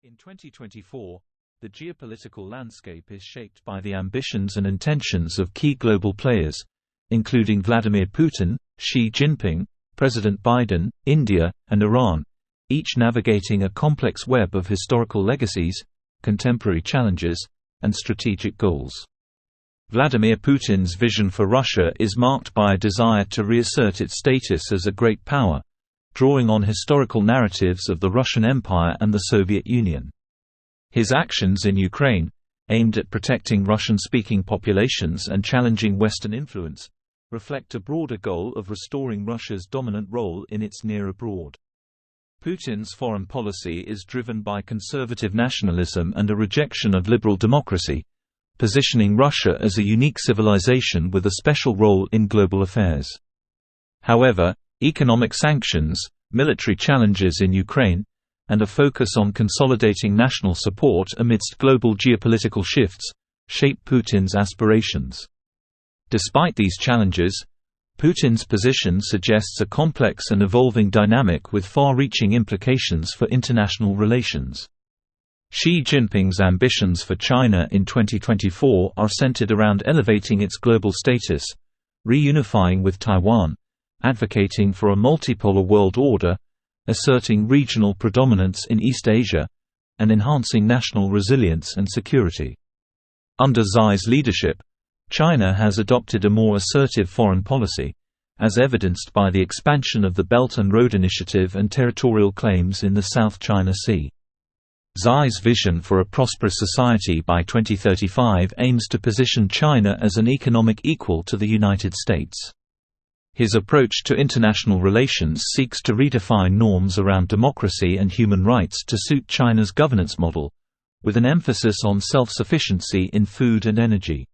In 2024, the geopolitical landscape is shaped by the ambitions and intentions of key global players, including Vladimir Putin, Xi Jinping, President Biden, India, and Iran, each navigating a complex web of historical legacies, contemporary challenges, and strategic goals. Vladimir Putin's vision for Russia is marked by a desire to reassert its status as a great power, drawing on historical narratives of the Russian Empire and the Soviet Union. His actions in Ukraine, aimed at protecting Russian-speaking populations and challenging Western influence, reflect a broader goal of restoring Russia's dominant role in its near abroad. Putin's foreign policy is driven by conservative nationalism and a rejection of liberal democracy, positioning Russia as a unique civilization with a special role in global affairs. However, economic sanctions, military challenges in Ukraine, and a focus on consolidating national support amidst global geopolitical shifts, shape Putin's aspirations. Despite these challenges, Putin's position suggests a complex and evolving dynamic with far-reaching implications for international relations. Xi Jinping's ambitions for China in 2024 are centered around elevating its global status, reunifying with Taiwan, advocating for a multipolar world order, asserting regional predominance in East Asia, and enhancing national resilience and security. Under Xi's leadership, China has adopted a more assertive foreign policy, as evidenced by the expansion of the Belt and Road Initiative and territorial claims in the South China Sea. Xi's vision for a prosperous society by 2035 aims to position China as an economic equal to the United States. His approach to international relations seeks to redefine norms around democracy and human rights to suit China's governance model, with an emphasis on self-sufficiency in food and energy.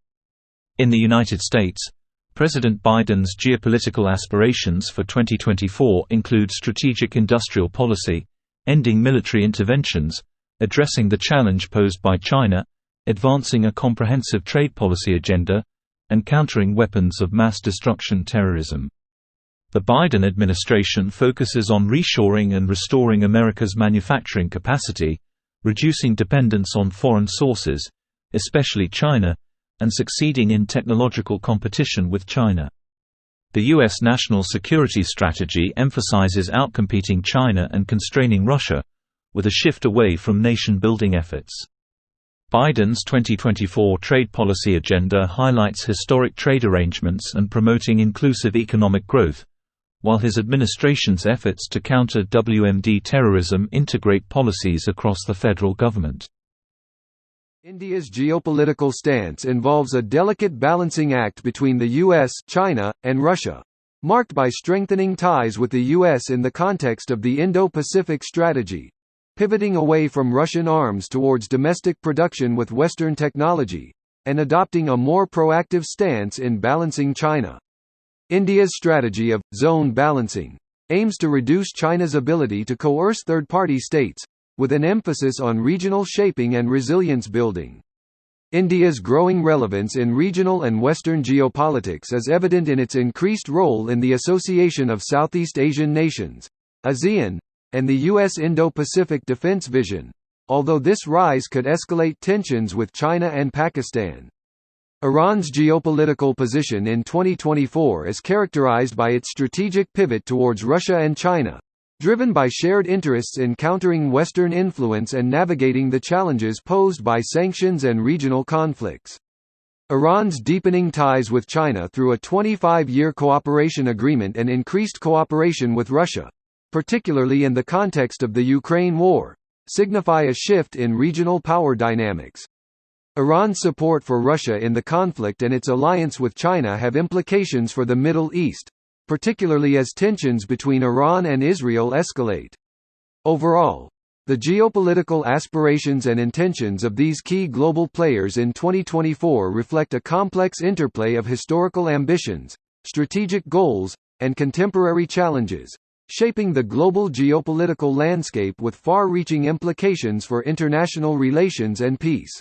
In the United States, President Biden's geopolitical aspirations for 2024 include strategic industrial policy, ending military interventions, addressing the challenge posed by China, advancing a comprehensive trade policy agenda, and countering weapons of mass destruction terrorism. The Biden administration focuses on reshoring and restoring America's manufacturing capacity, reducing dependence on foreign sources, especially China, and succeeding in technological competition with China. The U.S. national security strategy emphasizes outcompeting China and constraining Russia, with a shift away from nation-building efforts. Biden's 2024 trade policy agenda highlights historic trade arrangements and promoting inclusive economic growth, while his administration's efforts to counter WMD terrorism integrate policies across the federal government. India's geopolitical stance involves a delicate balancing act between the US, China, and Russia, marked by strengthening ties with the US in the context of the Indo-Pacific strategy, pivoting away from Russian arms towards domestic production with Western technology, and adopting a more proactive stance in balancing China. India's strategy of zone balancing aims to reduce China's ability to coerce third-party states, with an emphasis on regional shaping and resilience building. India's growing relevance in regional and Western geopolitics is evident in its increased role in the Association of Southeast Asian Nations, ASEAN, and the U.S. Indo-Pacific Defense Vision, although this rise could escalate tensions with China and Pakistan. Iran's geopolitical position in 2024 is characterized by its strategic pivot towards Russia and China, driven by shared interests in countering Western influence and navigating the challenges posed by sanctions and regional conflicts. Iran's deepening ties with China through a 25-year cooperation agreement and increased cooperation with Russia, particularly in the context of the Ukraine war, signify a shift in regional power dynamics. Iran's support for Russia in the conflict and its alliance with China have implications for the Middle East, particularly as tensions between Iran and Israel escalate. Overall, the geopolitical aspirations and intentions of these key global players in 2024 reflect a complex interplay of historical ambitions, strategic goals, and contemporary challenges, shaping the global geopolitical landscape with far-reaching implications for international relations and peace.